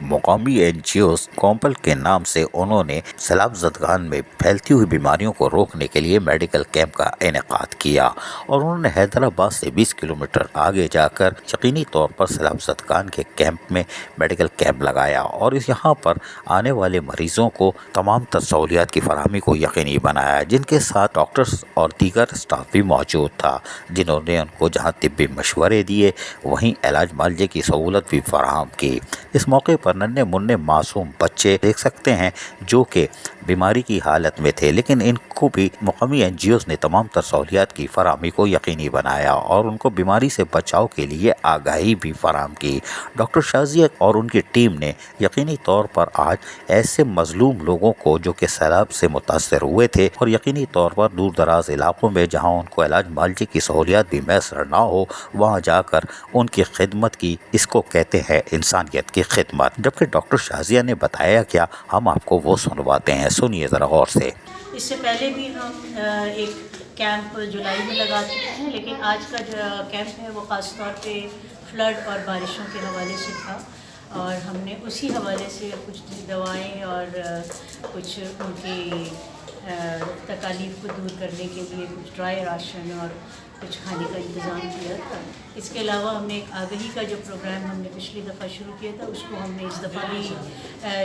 مقامی NGOs کومپل کے نام سے انہوں نے سیلاب زدگان میں پھیلتی ہوئی بیماریوں کو روکنے کے لیے میڈیکل کیمپ کا انعقاد کیا، اور انہوں نے حیدرآباد سے 20 کلومیٹر آگے جا کر یقینی طور پر سیلاب زدگان کے کیمپ میں میڈیکل کیمپ لگایا، اور یہاں پر آنے والے مریضوں کو تمام تر سہولیات کی فراہمی کو یقینی بنایا، جن کے ساتھ ڈاکٹرز اور دیگر اسٹاف بھی موجود تھا، جنہوں نے ان کو جہاں طبی مشورے دیے وہیں علاج معالجے کی سہولت بھی فراہم کی۔ اس موقع پر ننھے منھے معصوم بچے دیکھ سکتے ہیں جو کہ بیماری کی حالت میں تھے، لیکن ان کو بھی مقامی NGOs نے تمام تر سہولیات کی فراہمی کو یقینی بنایا اور ان کو بیماری سے بچاؤ کے لیے آگاہی بھی فراہم کی۔ ڈاکٹر شازیہ اور ان کی ٹیم نے یقینی طور پر آج ایسے مظلوم لوگوں کو جو کہ سیلاب سے متاثر ہوئے تھے اور یقینی طور پر دور دراز علاقوں میں جہاں ان کو علاج معالجے کی سہولیات بھی میسر نہ ہو، وہاں جا کر ان کی خدمت کی، اس کو کہتے ہیں انسانیت کی خدمت۔ جبکہ ڈاکٹر شازیہ نے بتایا کیا، ہم آپ کو وہ سنواتے ہیں، سنیے ذرا غور سے۔ اس سے پہلے بھی ہم ایک کیمپ جولائی میں لگا چکے ہیں، لیکن آج کا جو کیمپ ہے وہ خاص طور پہ فلڈ اور بارشوں کے حوالے سے تھا، اور ہم نے اسی حوالے سے کچھ دوائیں اور کچھ ان کی تکالیف کو دور کرنے کے لیے کچھ ڈرائی راشن اور کچھ کھانے کا انتظام کیا تھا۔ اس کے علاوہ ہم نے ایک آگہی کا جو پروگرام ہم نے پچھلی دفعہ شروع کیا تھا، اس کو ہم نے اس دفعہ بھی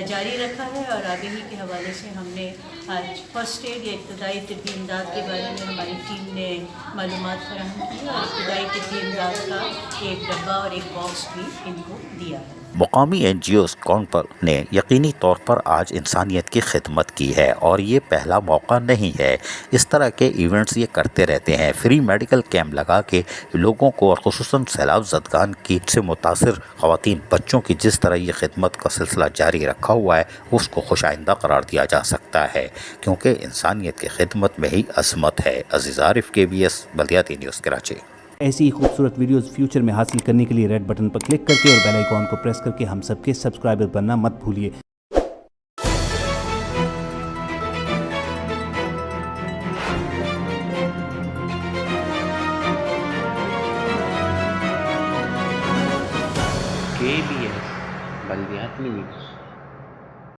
جاری رکھا ہے، اور آگہی کے حوالے سے ہم نے آج فرسٹ ایڈ یا ابتدائی طبی امداد کے بارے میں ہماری ٹیم نے معلومات فراہم کی، اور ابتدائی طبی امداد کا ایک ڈبہ اور ایک باکس بھی ان کو دیا ہے۔ مقامی NGOs کومپل نے یقینی طور پر آج انسانیت کی خدمت کی ہے، اور یہ پہلا موقع نہیں ہے۔ اس طرح کے ایونٹس یہ کرتے رہتے ہیں، فری میڈیکل کیمپ لگا کے لوگوں کو، اور خصوصاً سیلاب زدگان کی سے متاثر خواتین بچوں کی جس طرح یہ خدمت کا سلسلہ جاری رکھا ہوا ہے، اس کو خوش آئندہ قرار دیا جا سکتا ہے، کیونکہ انسانیت کی خدمت میں ہی عظمت ہے۔ عزیز عارف، KBS بلدیاتی نیوز، کراچی۔ ایسی ہی خوبصورت ویڈیوز فیوچر میں حاصل کرنے کے لیے ریڈ بٹن پر کلک کر کے اور بیل آئیکن کو پریس کر کے ہم سب کے سبسکرائبر بننا مت بھولیے۔ KBS بلدیاتی نیوز۔